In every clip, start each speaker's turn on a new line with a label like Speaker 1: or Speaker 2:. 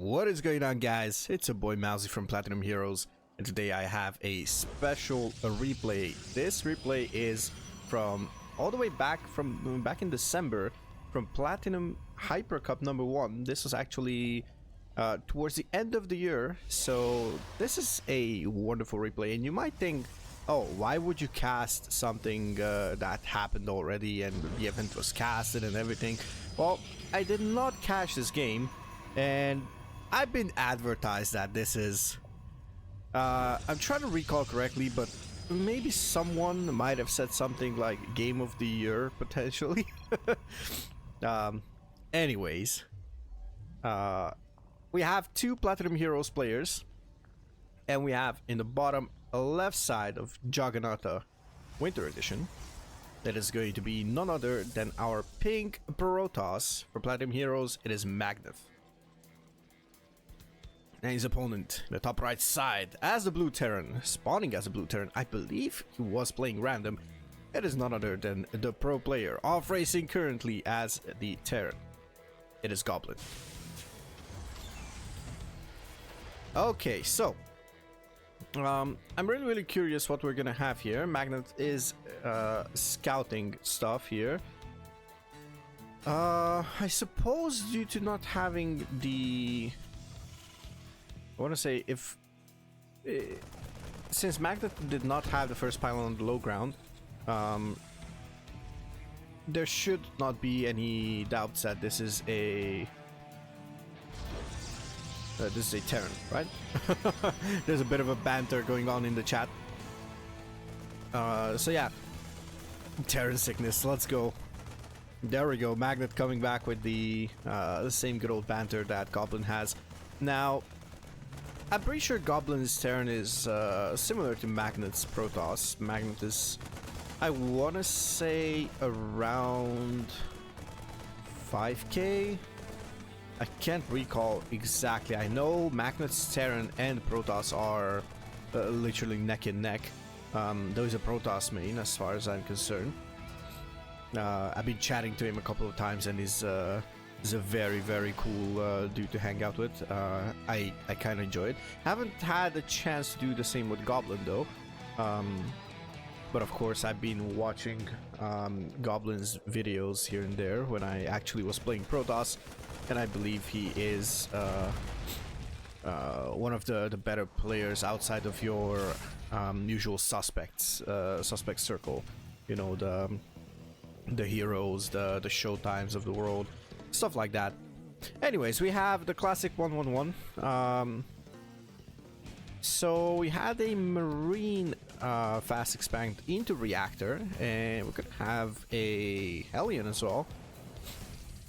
Speaker 1: What is going on, guys? It's a boy Mauzy from Platinum Heroes, and today I have a special replay. This replay is from all the way back in December, from Platinum HyperCup number 1. This was actually towards the end of the year, so this is a wonderful replay. And you might think, oh, why would you cast something that happened already and the event was casted and everything? Well, I did not cache this game, and I've been advertised that this is I'm trying to recall correctly, but maybe someone might have said something like game of the year potentially. Anyways, we have two Platinum Heroes players, and we have in the bottom left side of Juggernaut Winter Edition, that is going to be none other than our pink Protoss. For Platinum Heroes, it is Magnath. And his opponent, the top right side, as the blue Terran, spawning as a blue Terran. I believe he was playing random. It is none other than the pro player, off racing currently as the Terran. It is Goblin. Okay, so I'm really curious what we're gonna have here. Magnath is scouting stuff here. I suppose due to not having the, I want to say, if since Magnath did not have the first pylon on the low ground, there should not be any doubts that this is a Terran, right? There's a bit of a banter going on in the chat. So yeah, Terran sickness. Let's go. There we go. Magnath coming back with the same good old banter that Goblin has. Now, I'm pretty sure Goblin's Terran is similar to Magnath's Protoss. Magnath is, I want to say, around 5k. I can't recall exactly. I know Magnath's Terran and Protoss are literally neck and neck. Those are Protoss main as far as I'm concerned. I've been chatting to him a couple of times, and he's a very cool dude to hang out with. I kind of enjoy it. Haven't had a chance to do the same with Goblin though. But of course, I've been watching Goblin's videos here and there when I actually was playing Protoss, and I believe he is one of the better players outside of your usual suspect circle. You know, the heroes, the showtimes of the world, stuff like that. Anyways, we have the classic 1-1-1. So we had a Marine fast expand into Reactor, and we're gonna have a Hellion as well,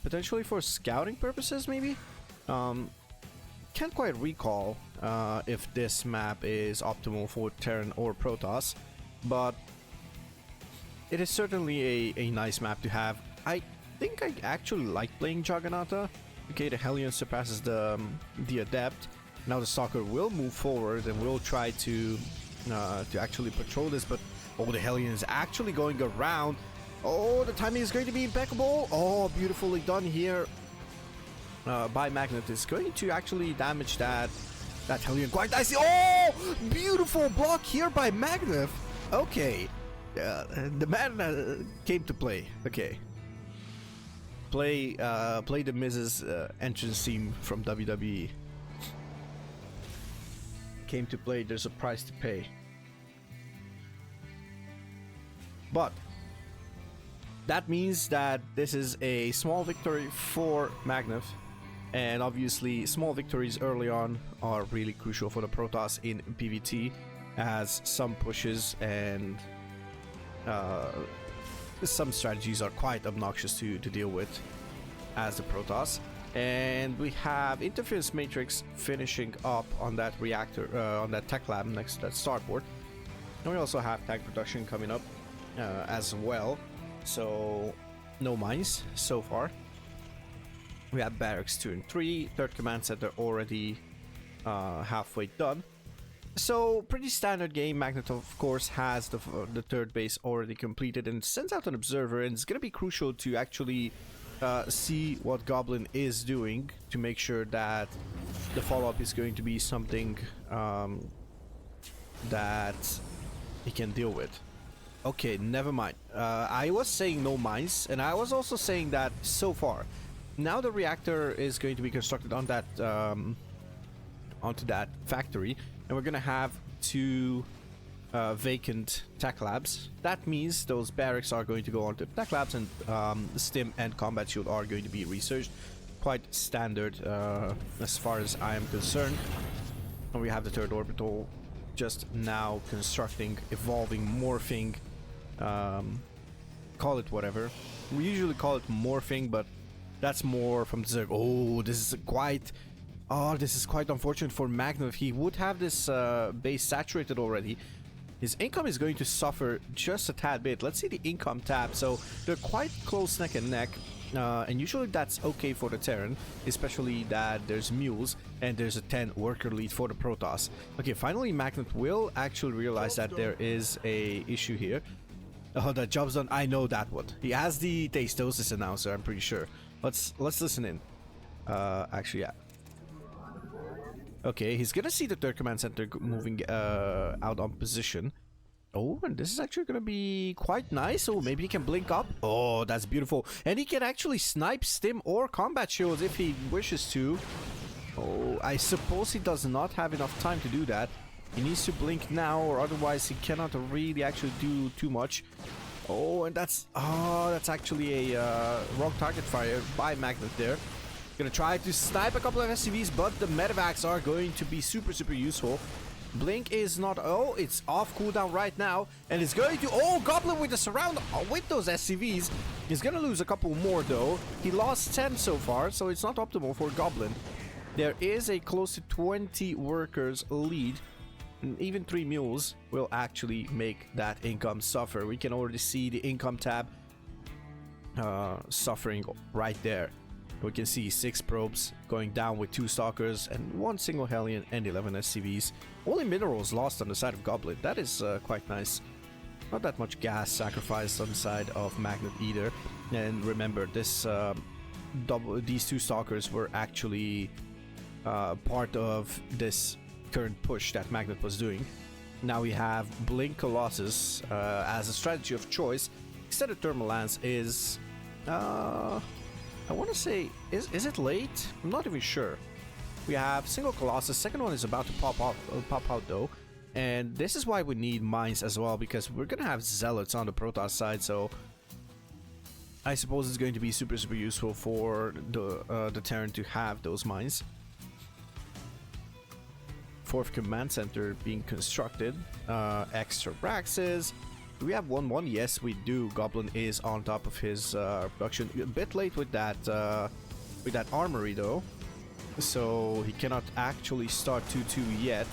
Speaker 1: potentially for scouting purposes maybe. Can't quite recall if this map is optimal for Terran or Protoss, but it is certainly a nice map to have. I think I actually like playing Juggernaut. Okay, the Hellion surpasses the Adept. Now the Stalker will move forward and will try to actually patrol this, but oh, the Hellion is actually going around. Oh, the timing is going to be impeccable. Oh, beautifully done here by Magnath. Is going to actually damage that Hellion quite nicely. Oh, beautiful block here by Magnath. Okay, the man came to play. Okay, play the Miz's entrance theme from WWE. Came to play. There's a price to pay, but that means that this is a small victory for Magnath, and obviously small victories early on are really crucial for the Protoss in PvT, as some pushes and some strategies are quite obnoxious to deal with as the Protoss. And we have Interference Matrix finishing up on that reactor, on that tech lab next to that starport. And we also have tank production coming up as well. So no mines so far. We have barracks 2 and 3, third command center already halfway done. So pretty standard game. Magnath of course has the third base already completed and sends out an observer, and it's going to be crucial to actually see what Goblin is doing to make sure that the follow-up is going to be something that he can deal with. Okay, never mind. I was saying no mines, and I was also saying that so far. Now the reactor is going to be constructed on that onto that factory, and we're gonna have 2 vacant tech labs. That means those barracks are going to go onto tech labs, and stim and combat shield are going to be researched. Quite standard as far as I am concerned. And we have the 3rd orbital just now constructing, evolving, morphing, call it whatever. We usually call it morphing, but that's more from the... Oh, this is quite unfortunate for Magnath. He would have this base saturated already. His income is going to suffer just a tad bit. Let's see the income tab. So they're quite close neck and neck. And usually that's okay for the Terran, especially that there's mules and there's a 10 worker lead for the Protoss. Okay, finally Magnath will actually realize that there is a issue here. Oh, that job's done. I know that one. He has the Tastosis announcer, I'm pretty sure. Let's listen in. Actually, yeah. Okay, he's gonna see the 3rd command center moving out on position. Oh, and this is actually gonna be quite nice. Oh, maybe he can blink up. Oh, that's beautiful. And he can actually snipe stim or combat shields if he wishes to. Oh, I suppose he does not have enough time to do that. He needs to blink now, or otherwise he cannot really actually do too much. Oh, and that's actually a wrong target fire by Magnath there. Gonna try to snipe a couple of SCVs, but the medevacs are going to be super useful. Blink is not... Oh, it's off cooldown right now, and it's going to... Oh, Goblin with the surround with those SCVs. He's gonna lose a couple more though. He lost 10 so far, so it's not optimal for Goblin. There is a close to 20 workers lead. Even 3 mules will actually make that income suffer. We can already see the income tab suffering right there. We can see 6 probes going down with 2 stalkers and 1 single Hellion and 11 SCVs. Only minerals lost on the side of Goblin. That is quite nice. Not that much gas sacrificed on the side of Magnath either. And remember, this these 2 stalkers were actually part of this current push that Magnath was doing. Now we have Blink Colossus as a strategy of choice. Extended Thermal Lance is... I want to say, is it late? I'm not even sure. We have single Colossus. Second one is about to pop out though. And this is why we need mines as well, because we're gonna have Zealots on the Protoss side. So I suppose it's going to be super useful for the Terran to have those mines. 4th command center being constructed. Extra Braxes. Do we have 1-1? Yes, we do. Goblin is on top of his production. A bit late with that armory though, so he cannot actually start 2-2 yet,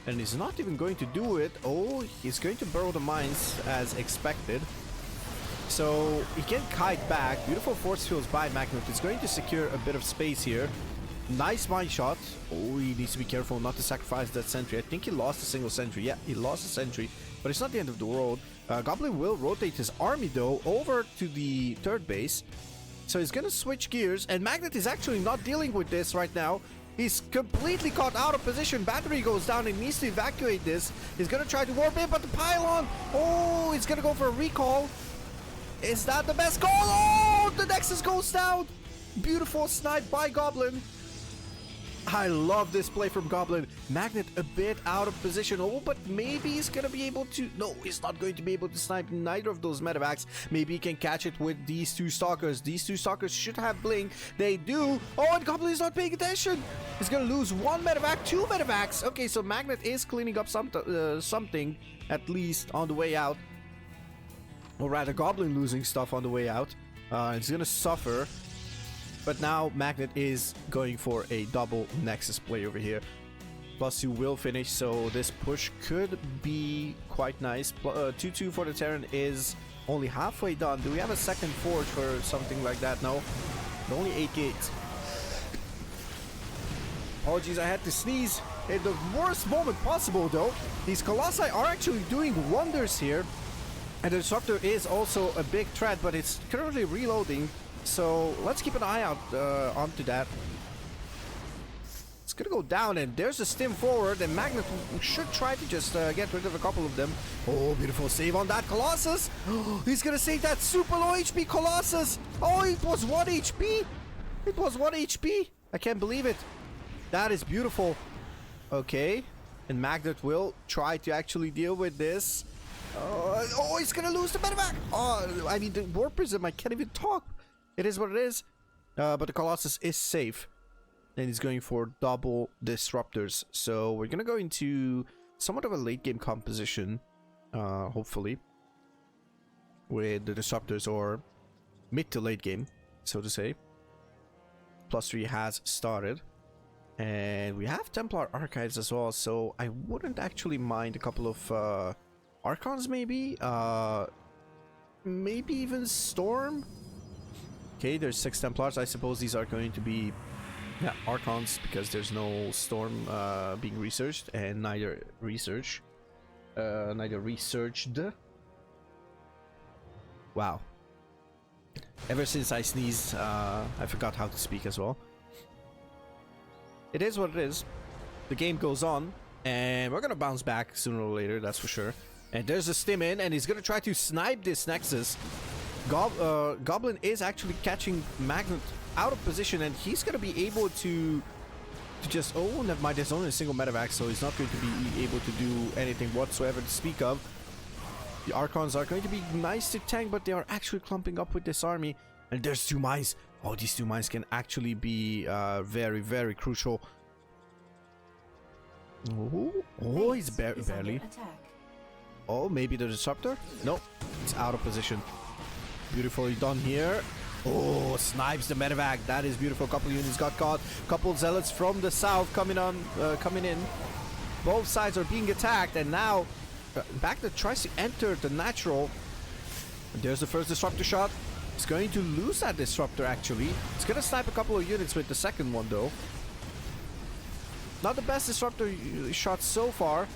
Speaker 1: and he's not even going to do it. Oh, he's going to burrow the mines as expected, so he can kite back. Beautiful force fields by Magnath. It's going to secure a bit of space here. Nice mine shot. Oh, he needs to be careful not to sacrifice that sentry. I think he lost a single sentry. Yeah, he lost a sentry, but it's not the end of the world. Goblin will rotate his army though over to the 3rd base, so he's gonna switch gears, and Magnath is actually not dealing with this right now. He's completely caught out of position. Battery goes down and needs to evacuate this. He's gonna try to warp in, but the pylon... Oh, he's gonna go for a recall. Is that the best call? Oh, the Nexus goes down. Beautiful snipe by Goblin. I love this play from Goblin. Magnath a bit out of position. Oh, but maybe he's gonna be able to... No, he's not going to be able to snipe neither of those medevacs. Maybe he can catch it with these 2 stalkers. These 2 stalkers should have blink. They do. Oh, and Goblin is not paying attention. He's gonna lose 1 medevac, 2 medevacs. Okay, so Magnath is cleaning up something at least on the way out. Or rather, Goblin losing stuff on the way out. It's gonna suffer. But now Magnath is going for a double Nexus play over here. +2 will finish, so this push could be quite nice. 2-2 for the Terran is only halfway done. Do we have a second forge for something like that? No. Only 8 gates. Apologies, I had to sneeze at the worst moment possible though. These Colossi are actually doing wonders here. And the Disruptor is also a big threat, but it's currently reloading. So let's keep an eye out onto that. It's gonna go down, and there's a stim forward, and Magnath should try to just get rid of a couple of them. Oh, beautiful save on that Colossus. He's gonna save that super low HP Colossus. Oh, it was 1 HP. It was 1 HP. I can't believe it. That is beautiful. Okay, and Magnath will try to actually deal with this. Oh, he's gonna lose the medevac. Oh, I mean, the Warp Prism, I can't even talk. It is what it is. But the Colossus is safe. And he's going for double disruptors. So we're gonna go into somewhat of a late game composition, hopefully, with the disruptors, or mid to late game, so to say. +3 has started, and we have Templar Archives as well, so I wouldn't actually mind a couple of Archons, maybe maybe even Storm. Okay, there's 6 Templars. I suppose these are going to be Archons, because there's no Storm being researched, and neither researched. Wow. Ever since I sneezed, I forgot how to speak as well. It is what it is. The game goes on, and we're gonna bounce back sooner or later, that's for sure. And there's a stim in, and he's gonna try to snipe this Nexus. Goblin is actually catching Magnath out of position, and he's gonna be able to just, oh, never mind, there's only a single medevac, so he's not going to be able to do anything whatsoever to speak of. The Archons are going to be nice to tank, but they are actually clumping up with this army. And there's 2 mines. Oh, these 2 mines can actually be very, very crucial. Oh, he's barely. Oh, maybe the disruptor? Nope, it's out of position. Beautifully done here. Oh, snipes the medevac. That is beautiful. Couple units got caught. Couple zealots from the south coming in. Both sides are being attacked, and now Magnath tries to enter the natural. There's the first disruptor shot. He's going to lose that disruptor, actually. He's going to snipe a couple of units with the second one, though. Not the best disruptor shots so far.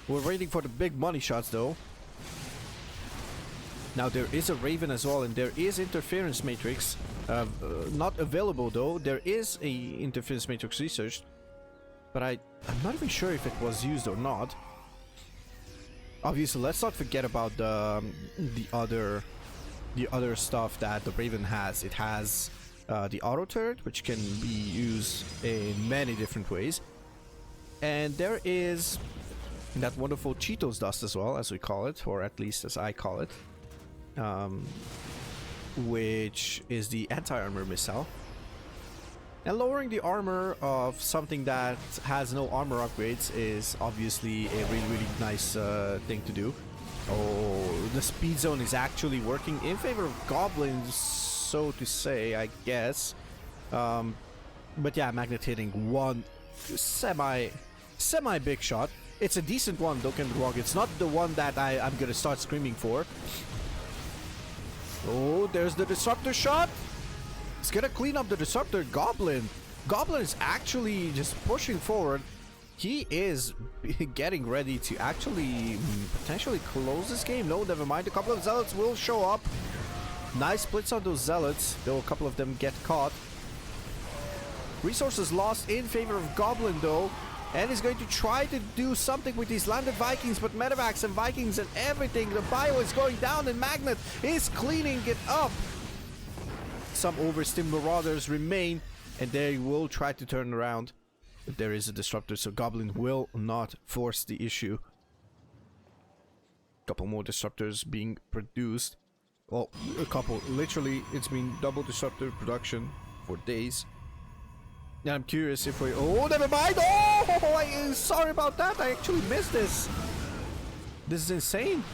Speaker 1: We're waiting for the big money shots, though. Now, there is a Raven as well, and there is Interference Matrix. Not available, though. There is a Interference Matrix researched, but I'm not even sure if it was used or not. Obviously, let's not forget about the other stuff that the Raven has. It has the auto turret, which can be used in many different ways, and there is that wonderful Cheetos dust as well, as we call it, or at least as I call it, which is the anti-armor missile. And lowering the armor of something that has no armor upgrades is obviously a really, really nice thing to do. Oh, the speed zone is actually working in favor of Goblins, so to say, I guess. But yeah, Magnath hitting one semi big shot. It's a decent one, don't get me wrong. It's not the one that I'm gonna start screaming for. Oh, there's the disruptor shot. It's gonna clean up the disruptor. Goblin is actually just pushing forward. He is getting ready to actually potentially close this game. No, never mind. A couple of zealots will show up. Nice splits on those zealots, though a couple of them get caught. Resources lost in favor of Goblin, though. And he's going to try to do something with these landed Vikings, but medevacs and Vikings and everything. The bio is going down, and Magnath is cleaning it up. Some overstim marauders remain, and they will try to turn around. But there is a disruptor, so Goblin will not force the issue. Couple more disruptors being produced. Well, a couple. Literally, it's been double disruptor production for days. And I'm curious if we... Oh, never mind! Oh, sorry about that. I actually missed this. This is insane.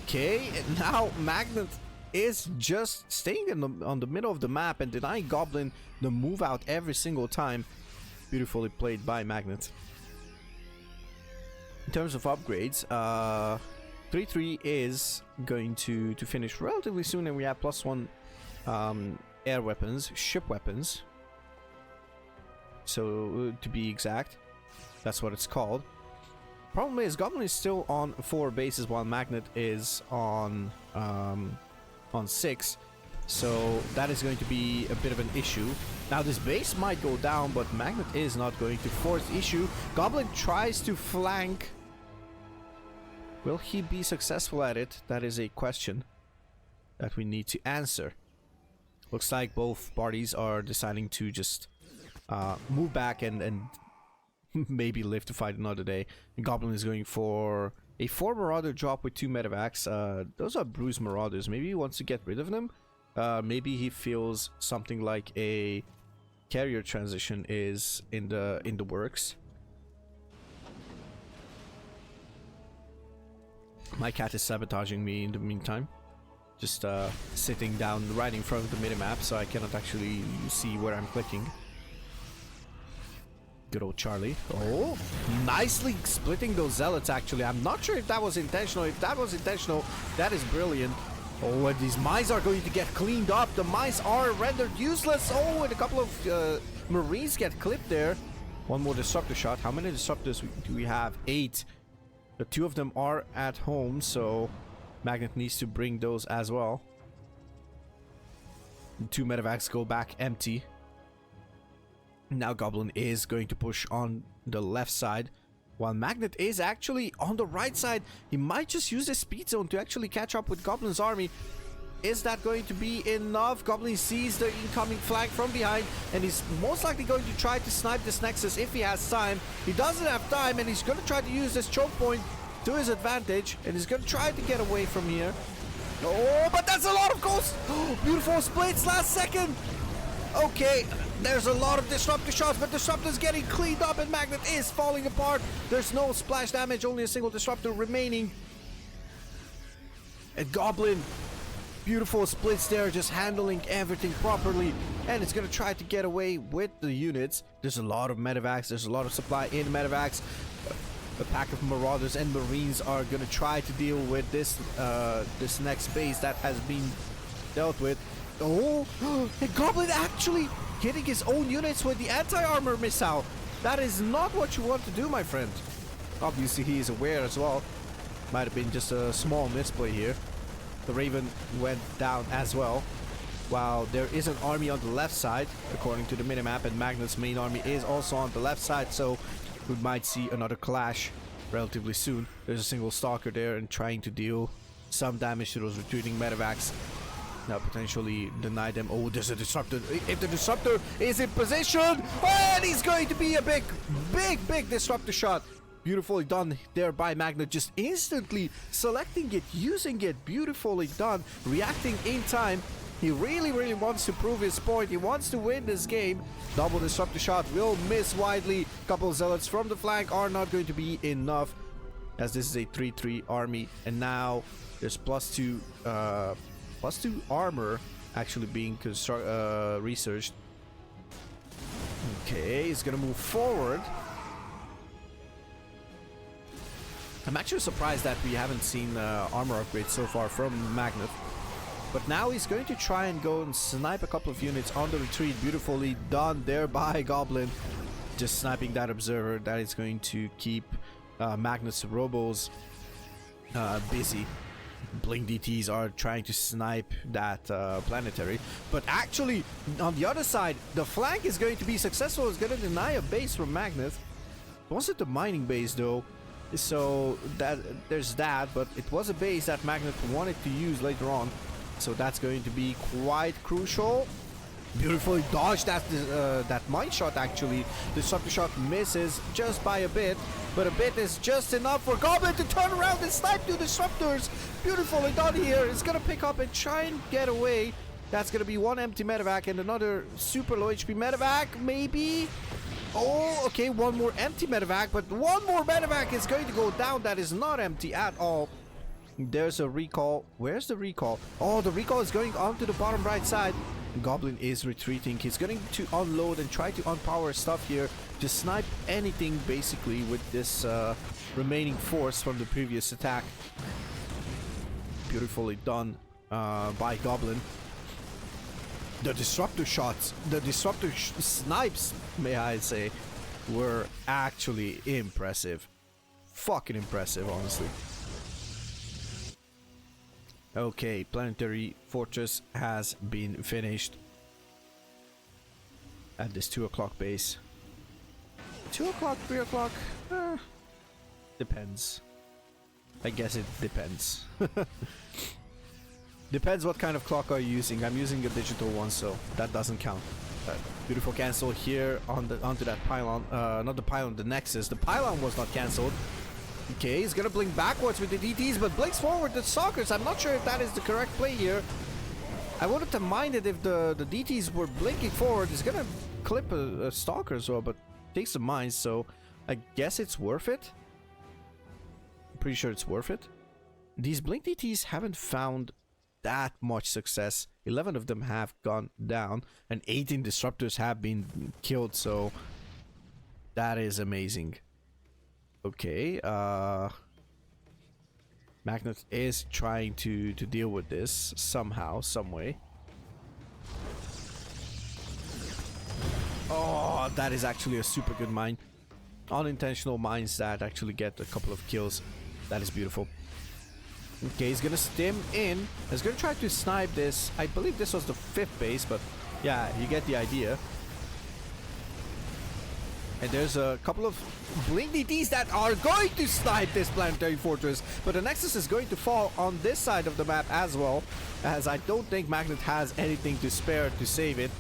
Speaker 1: Okay, and now Magnath is just staying on the middle of the map and denying Goblin the move out every single time. Beautifully played by Magnath. In terms of upgrades, 3-3 is going to finish relatively soon, and we have +1 air weapons, ship weapons. So to be exact, that's what it's called. Problem is, Goblin is still on 4 bases while Magnath is on on 6. So that is going to be a bit of an issue. Now this base might go down, but Magnath is not going to force the issue. Goblin tries to flank. Will he be successful at it? That is a question that we need to answer. Looks like both parties are deciding to just move back and maybe live to fight another day. And Goblin is going for a 4 Marauder drop with 2 Medivacs. Those are bruised Marauders. Maybe he wants to get rid of them. Maybe he feels something like a carrier transition is in the works. My cat is sabotaging me in the meantime. Just sitting down right in front of the minimap, so I cannot actually see where I'm clicking. Good old Charlie. Oh, nicely splitting those zealots, actually. I'm not sure if that was intentional. If that was intentional, that is brilliant. Oh, and these mines are going to get cleaned up. The mines are rendered useless. Oh, and a couple of Marines get clipped there. One more disruptor shot. How many disruptors do we have? 8. The 2 of them are at home, so Magnath needs to bring those as well. The 2 medevacs go back empty. Now Goblin is going to push on the left side, while Magnath is actually on the right side. He might just use his speed zone to actually catch up with Goblin's army. Is that going to be enough? Goblin sees the incoming flank from behind, and he's most likely going to try to snipe this Nexus if he has time. He doesn't have time, and he's going to try to use this choke point to his advantage, and he's going to try to get away from here. Oh, but that's a lot of ghosts. Beautiful splits last second. Okay, there's a lot of disruptor shots, but disruptor's getting cleaned up and Magnath is falling apart. There's no splash damage, only a single disruptor remaining. And Goblin, beautiful splits there, just handling everything properly. And it's going to try to get away with the units. There's a lot of medevacs, there's a lot of supply in medevacs. A pack of Marauders and Marines are going to try to deal with this this next base that has been dealt with. Oh, and Goblin actually hitting his own units with the anti-armor missile. That is not what you want to do, my friend. Obviously, he is aware as well. Might have been just a small misplay here. The Raven went down as well. While there is an army on the left side, according to the minimap, and Magnath's main army is also on the left side, so we might see another clash relatively soon. There's a single Stalker there and trying to deal some damage to those retreating medevacs. Now potentially deny them. Oh, there's a disruptor. If the disruptor is in position, and he's going to be a big disruptor shot. Beautifully done there by Magnath, just instantly selecting it, using it. Beautifully done, reacting in time. He really wants to prove his point. He wants to win this game. Double disruptor shot will miss widely. Couple of zealots from the flank are not going to be enough, as this is a 3-3 army. And now there's +2 armor actually being researched. Okay, he's gonna move forward. I'm actually surprised that we haven't seen armor upgrades so far from Magnath. But now he's going to try and go and snipe a couple of units on the retreat. Beautifully done there by Goblin. Just sniping that observer. That is going to keep Magnath's robos busy. Blink DTs are trying to snipe that planetary. But actually, on the other side, the flank is going to be successful. It's going to deny a base from Magnath. Wasn't the mining base though. So that there's that, but it was a base that Magnath wanted to use later on. So that's going to be quite crucial. Beautifully dodged that mine shot actually. The disruptor shot misses just by a bit, but a bit is just enough for Goblin to turn around and snipe 2 disruptors. Beautifully done here. It's gonna pick up and try and get away. That's gonna be 1 empty medevac and another super low HP medevac, maybe. Oh, okay, 1 more empty medevac, but 1 more medevac is going to go down. That is not empty at all. There's a recall. Where's the recall? Oh, the recall is going onto the bottom right side. Goblin is retreating. He's going to unload and try to unpower stuff here. Just snipe anything basically with this remaining force from the previous attack. Beautifully done by Goblin. The disruptor shots, the disruptor snipes, may I say, were actually impressive. Fucking impressive, honestly. Okay, planetary fortress has been finished at this 2 o'clock base. 2 o'clock, 3 o'clock? Depends. I guess it depends. Depends what kind of clock are you using. I'm using a digital one, so that doesn't count. Beautiful cancel here on the onto that pylon. Not the pylon, the nexus. The pylon was not cancelled. Okay, he's gonna blink backwards with the DTs, but blinks forward the stalkers. I'm not sure if that is the correct play here. I wouldn't have minded if the DTs were blinking forward. He's gonna clip a stalker as well, but takes the mines, so I guess it's worth it. I'm pretty sure it's worth it. These blink DTs haven't found that much success. 11 of them have gone down, and 18 disruptors have been killed, so that is amazing. Okay, Magnath is trying to deal with this somehow, some way. Oh, that is actually a super good mine. Unintentional mines that actually get a couple of kills. That is beautiful. Okay, he's gonna stim in. He's gonna try to snipe this. I believe this was the 5th base, but yeah, you get the idea. And there's a couple of blink DTs that are going to snipe this planetary fortress, but the Nexus is going to fall on this side of the map as well, as I don't think Magnath has anything to spare to save it.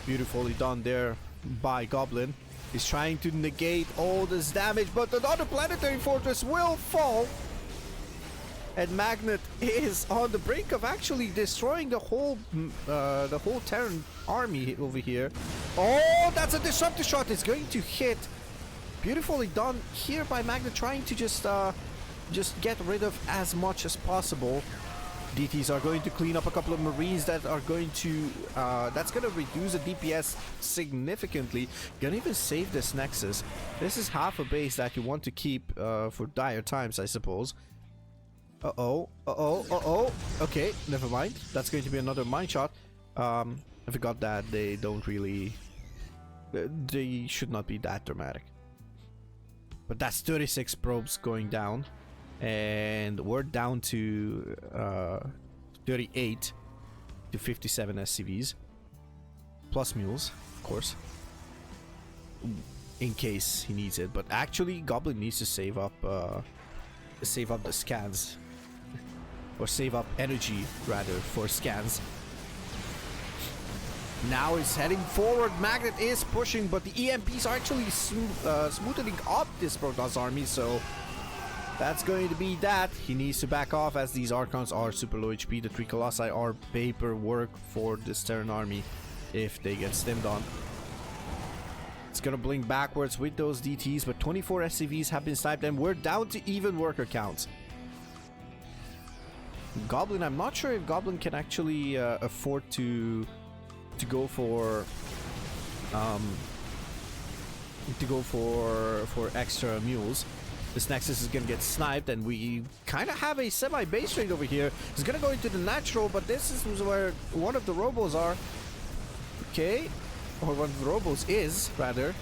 Speaker 1: Beautifully done there by Goblin. He's trying to negate all this damage, but another planetary fortress will fall. And Magnath is on the brink of actually destroying the whole Terran army over here. Oh, that's a disruptor shot. It's going to hit. Beautifully done here by Magnath, trying to just get rid of as much as possible. DTs are going to clean up a couple of Marines that are going to that's going to reduce the DPS significantly. Gonna even save this Nexus. This is half a base that you want to keep for dire times, I suppose. Okay, never mind. That's going to be another mine shot. I forgot that they don't really... They should not be that dramatic. But that's 36 probes going down. And we're down to 38 to 57 SCVs. Plus mules, of course. In case he needs it. But actually, Goblin needs to save up the scans. Or save up energy, rather, for scans. Now he's heading forward. Magnath is pushing, but the EMPs are actually smoothing up this Protoss army, so that's going to be that. He needs to back off, as these Archons are super low HP. The 3 Colossi are paperwork for this Terran army if they get stimmed on. It's gonna blink backwards with those DTs, but 24 SCVs have been sniped, and we're down to even worker counts. Goblin, I'm not sure if Goblin can actually afford to go for extra mules. This Nexus is gonna get sniped, and we kind of have a semi base trade over here. He's gonna go into the natural, but this is where one of the robos are. Okay, or one of the robos is rather.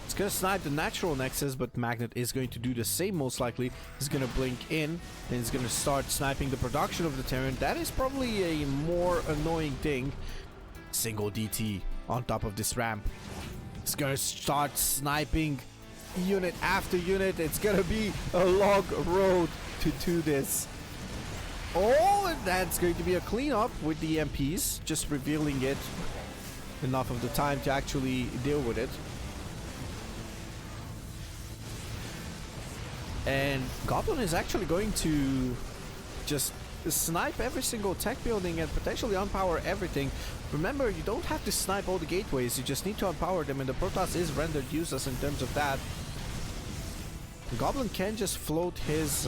Speaker 1: It's gonna snipe the natural Nexus, but Magnath is going to do the same most likely. He's gonna blink in, and he's gonna start sniping the production of the Terran. That is probably a more annoying thing. Single DT on top of this ramp. It's gonna start sniping unit after unit. It's gonna be a long road to do this. Oh, and that's going to be a cleanup with the MPs, just revealing it enough of the time to actually deal with it. And Goblin is actually going to just snipe every single tech building and potentially unpower everything. Remember, you don't have to snipe all the gateways, you just need to unpower them, and the Protoss is rendered useless in terms of that. Goblin can just float his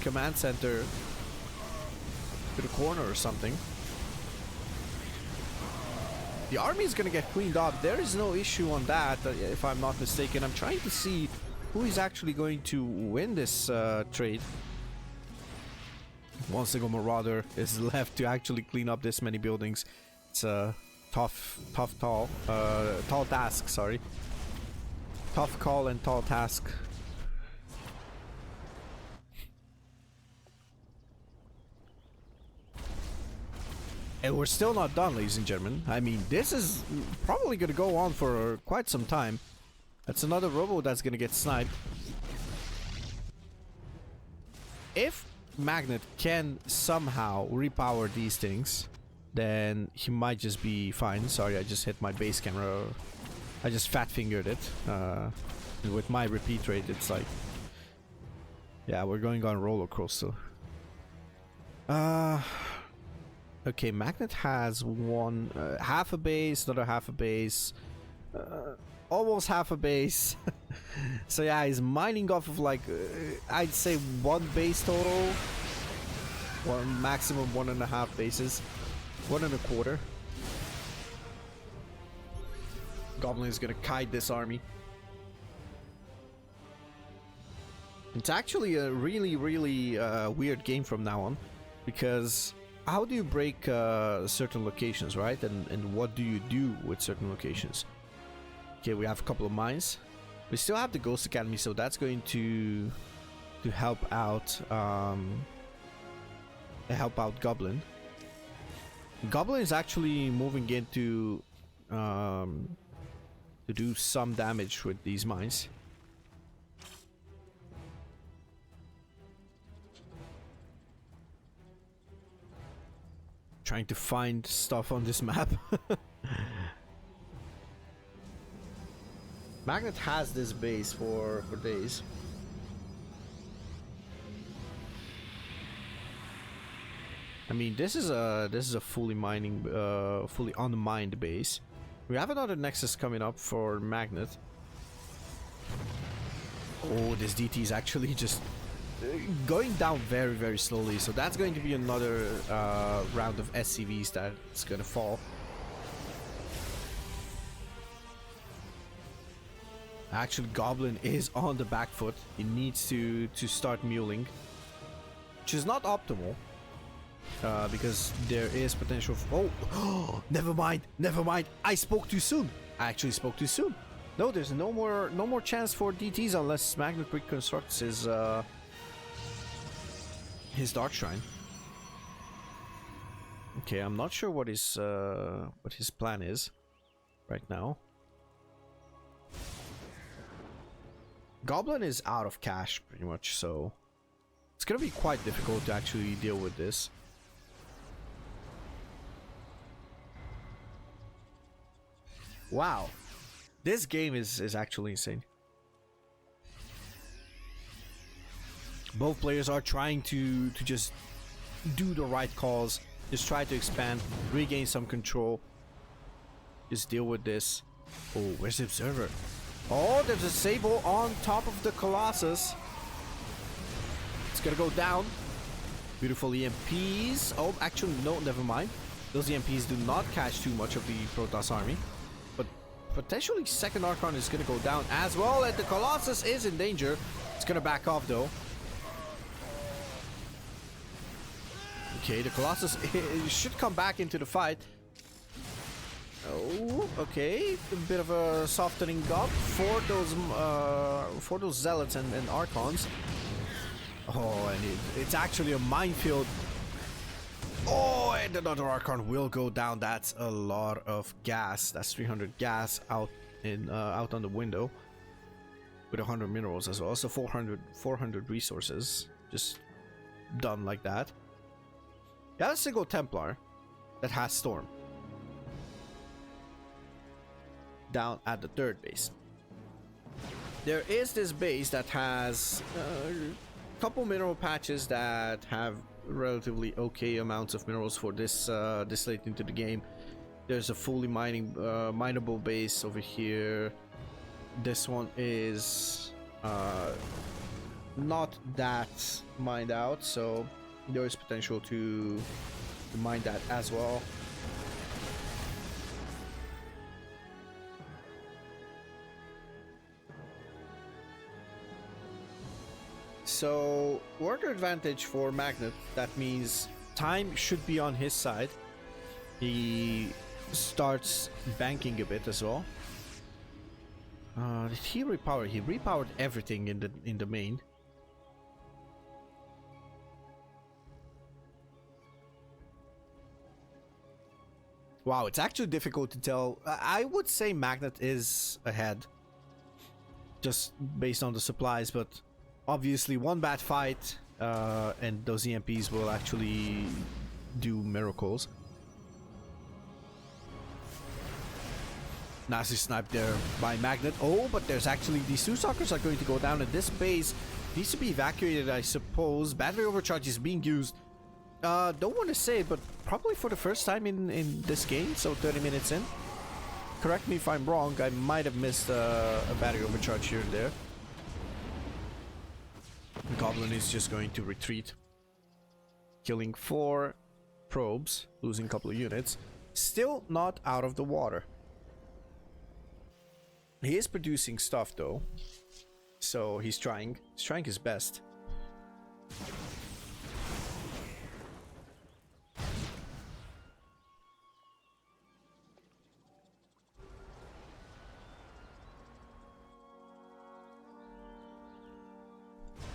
Speaker 1: command center to the corner or something. The army is gonna get cleaned up. There is no issue on that, if I'm not mistaken. I'm trying to see who is actually going to win this trade. One single Marauder is left to actually clean up this many buildings. It's a tall task, sorry. Tough call and tall task. And we're still not done, ladies and gentlemen. I mean, this is probably gonna go on for quite some time. That's another robo that's gonna get sniped. If Magnath can somehow repower these things, then he might just be fine. Sorry, I just hit my base camera. I just fat fingered it. With my repeat rate, it's like, yeah, we're going on roller coaster. Okay, Magnath has one half a base, another half a base, almost half a base. So yeah, he's mining off of like I'd say one base total, one maximum 1.5 bases, 1.25. Goblin is gonna kite this army. It's actually a really weird game from now on, because how do you break certain locations, right? And what do you do with certain locations? Okay, we have a couple of mines. We still have the Ghost Academy, so that's going to help out Goblin. Goblin is actually moving in to do some damage with these mines. Trying to find stuff on this map. Magnath has this base for days. I mean, this is a fully mining, fully unmined base. We have another Nexus coming up for Magnath. Oh, this DT is actually just going down very slowly, so that's going to be another round of SCVs that's gonna fall. Actually, Goblin is on the back foot. He needs to start muling, which is not optimal, because there is potential for, oh, never mind, I spoke too soon. I actually spoke too soon. No, there's no more chance for DTs unless Magnath reconstructs his Dark Shrine. Okay, I'm not sure what his plan is right now. Goblin is out of cash pretty much, so it's gonna be quite difficult to actually deal with this. Wow, this game is actually insane. Both players are trying to just do the right calls, just try to expand, regain some control, just deal with this. Oh, where's the observer? Oh, there's a Sable on top of the Colossus. It's gonna go down. Beautiful EMPs. Oh, actually, no, never mind. Those EMPs do not catch too much of the Protoss army. But potentially second Archon is gonna go down as well, and the Colossus is in danger. It's gonna back off though. Okay, the Colossus should come back into the fight. Oh, okay, a bit of a softening up for those Zealots and Archons. Oh, and it's actually a minefield. Oh, and another Archon will go down. That's a lot of gas. That's 300 gas out on the window, with 100 minerals as well. So 400 resources just done like that. You have a single Templar that has Storm down at the third base. There is this base that has a couple mineral patches that have relatively okay amounts of minerals for this late into the game. There's a fully mineable base over here. This one is not that mined out, so there is potential to mine that as well. So, worker advantage for Magnath. That means time should be on his side. He starts banking a bit as well. Did he repower? He repowered everything in the main. Wow, it's actually difficult to tell. I would say Magnath is ahead, just based on the supplies, but obviously one bad fight and those EMPs will actually do miracles. Nasty snipe there by Magnath. Oh, but there's actually these two stalkers are going to go down, and this base needs to be evacuated, I suppose. Battery overcharge is being used. Don't want to say it, but probably for the first time in this game, so 30 minutes in. Correct me if I'm wrong, I might have missed a battery overcharge here and there. The Goblin is just going to retreat. Killing 4 probes, losing a couple of units. Still not out of the water. He is producing stuff though, so he's trying his best.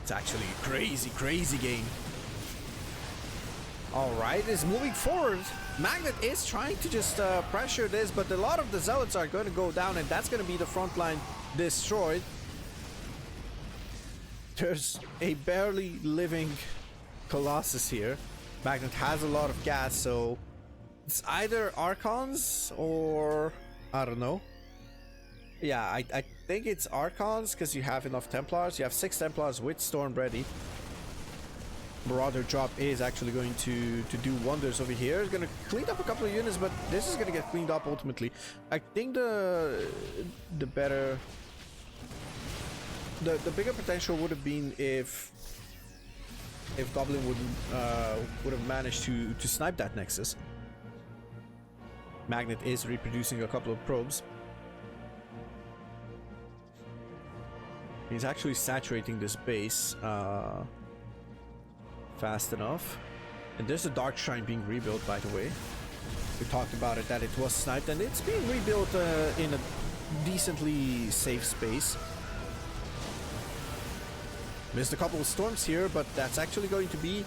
Speaker 1: It's actually a crazy game. Alright, it's moving forward. Magnath is trying to just pressure this, but a lot of the zealots are going to go down, and that's going to be the front line destroyed. There's a barely living Colossus here. Magnath has a lot of gas, so it's either Archons or I don't know. Yeah, I think it's Archons because you have enough Templars. You have 6 Templars with Storm ready. Marauder drop is actually going to do wonders over here. It's going to clean up a couple of units, but this is going to get cleaned up ultimately. I think the bigger potential would have been if Goblin would have managed to snipe that Nexus. Magnath is reproducing a couple of probes. He's actually saturating this base fast enough. And there's a Dark Shrine being rebuilt, by the way. We talked about it, that it was sniped, and it's being rebuilt in a decently safe space. Missed a couple of storms here, but that's actually going to be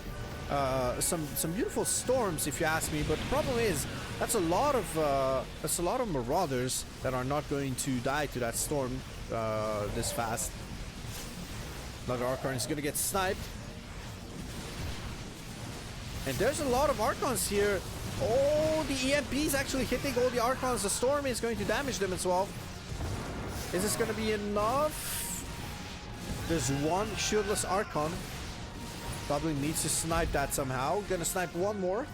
Speaker 1: some beautiful storms, if you ask me. But the problem is that's a lot of Marauders that are not going to die to that storm this fast. Another Archon is going to get sniped. And there's a lot of Archons here. Oh, the EMP is actually hitting all the Archons. The storm is going to damage them as well. Is this going to be enough? There's one shieldless Archon. Goblin needs to snipe that somehow. Gonna snipe one more.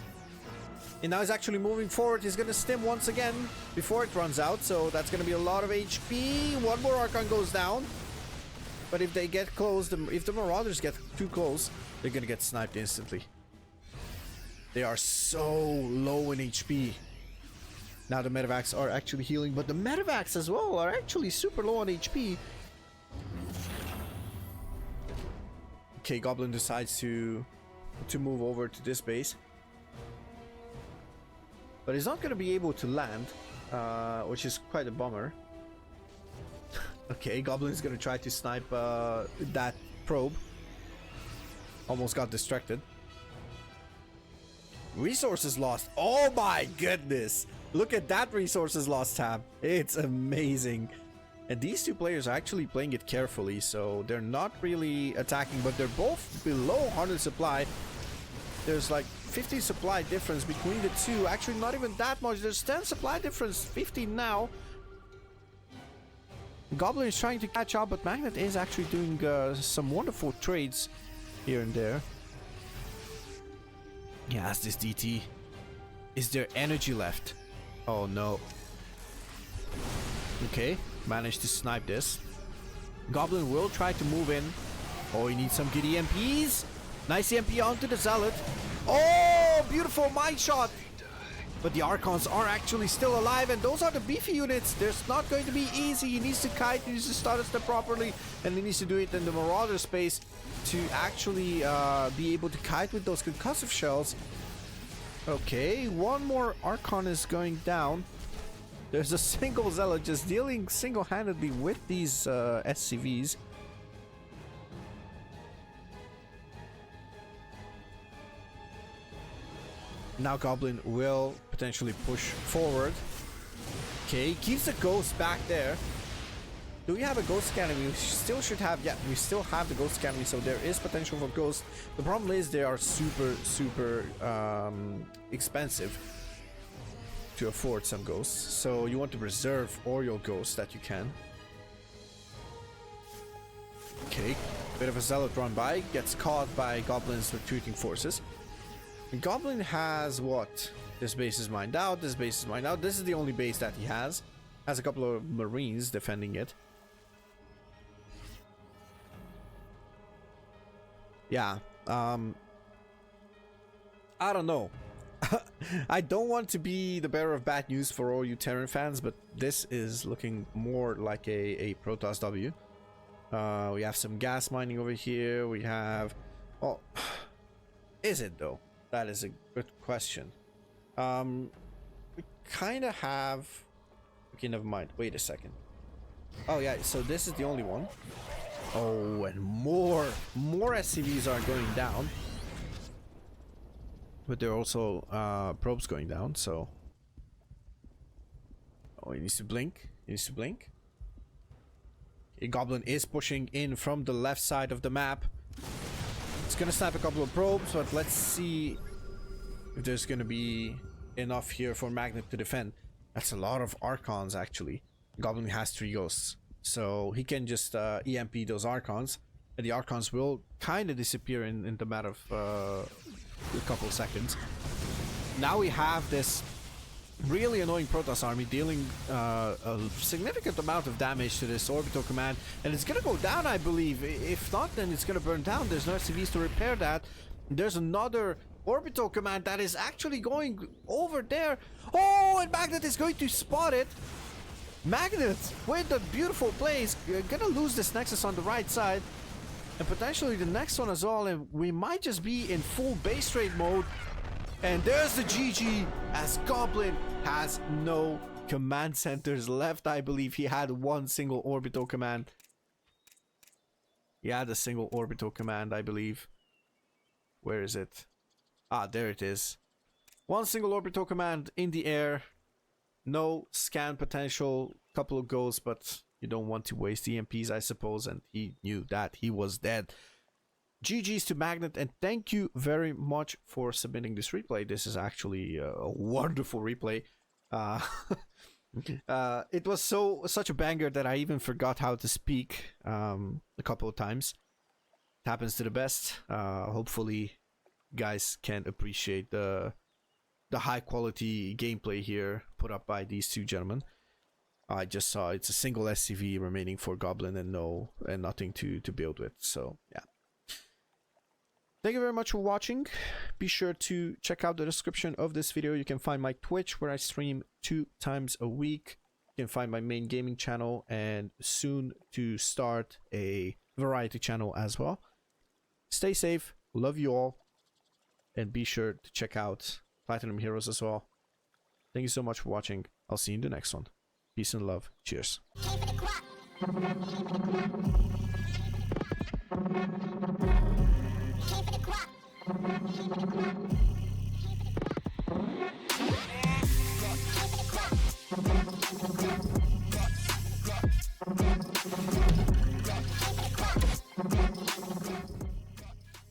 Speaker 1: And now he's actually moving forward. He's gonna stim once again before it runs out. So that's gonna be a lot of HP. One more Archon goes down. But if they get close, if the Marauders get too close, they're gonna get sniped instantly. They are so low in HP. Now the medevacs are actually healing, but the medevacs as well are actually super low on HP. Okay, Goblin decides to move over to this base. But he's not going to be able to land, which is quite a bummer. Okay, Goblin's going to try to snipe that probe. Almost got distracted. Resources lost. Oh my goodness. Look at that resources lost tab. It's amazing. And these two players are actually playing it carefully, so they're not really attacking, but they're both below 100 supply. There's like 50 supply difference between the two. Actually, not even that much. There's 10 supply difference, 15 now. Goblin is trying to catch up, but Magnath is actually doing some wonderful trades here and there. He has this DT. Is there energy left? Oh no. Okay, managed to snipe this. Goblin will try to move in. Oh, he needs some good EMPs. Nice EMP onto the Zealot. Oh, beautiful mine shot. But the Archons are actually still alive, and those are the beefy units. There's not going to be easy. He needs to kite, he needs to start a step properly, and he needs to do it in the Marauder space to actually be able to kite with those concussive shells. Okay, one more Archon is going down. There's a single Zealot just dealing single-handedly with these SCVs. Now Goblin will potentially push forward. Okay, keeps the ghost back there. Do we have a Ghost Academy? We still should have, yeah, we still have the Ghost Academy, so there is potential for ghosts. The problem is they are super expensive to afford some ghosts, so you want to reserve all your ghosts that you can. Okay, bit of a zealot run by, gets caught by Goblin's retreating forces. And Goblin has what? This base is mined out, this base is mined out. This is the only base that he has. Has a couple of Marines defending it. Yeah, I don't know. I don't want to be the bearer of bad news for all you Terran fans, but this is looking more like a Protoss W. We have some gas mining over here. We have... Oh, is it though? That is a good question. We kind of have... Okay, never mind. Wait a second. Oh yeah, so this is the only one. Oh, and more SCVs are going down. But there are also probes going down, so... Oh, he needs to blink. He needs to blink. A Goblin is pushing in from the left side of the map. It's gonna snap a couple of probes, but let's see if there's gonna be enough here for Magnath to defend. That's a lot of Archons, actually. Goblin has 3 ghosts, so he can just EMP those Archons, and the Archons will kind of disappear in the matter of a couple of seconds. Now we have this really annoying Protoss army dealing a significant amount of damage to this orbital command, and it's gonna go down, I believe. If not, then it's gonna burn down. There's no SCVs to repair that. There's another orbital command that is actually going over there. Oh, and Magnath is going to spot it. Magnath with a beautiful place, gonna lose this Nexus on the right side, and potentially the next one as well, and we might just be in full base trade mode. And there's the GG, as Goblin has no command centers left. I believe he had one single orbital command. He had a single orbital command, I believe. Where is it? Ah, there it is. One single orbital command in the air. No scan potential, couple of goals, but you don't want to waste EMPs, I suppose, and he knew that he was dead. GG's to Magnath, and thank you very much for submitting this replay. This is actually a wonderful replay. It was such a banger that I even forgot how to speak a couple of times. It happens to the best. Hopefully, guys can appreciate the high quality gameplay here put up by these two gentlemen. I just saw it's a single SCV remaining for Goblin and nothing to build with. So yeah. Thank you very much for watching. Be sure to check out the description of this video. You can find my Twitch, where I stream 2 times a week. You can find my main gaming channel, and soon to start a variety channel as well. Stay safe. Love you all. And be sure to check out Platinum Heroes as well. Thank you so much for watching. I'll see you in the next one. Peace and love. Cheers.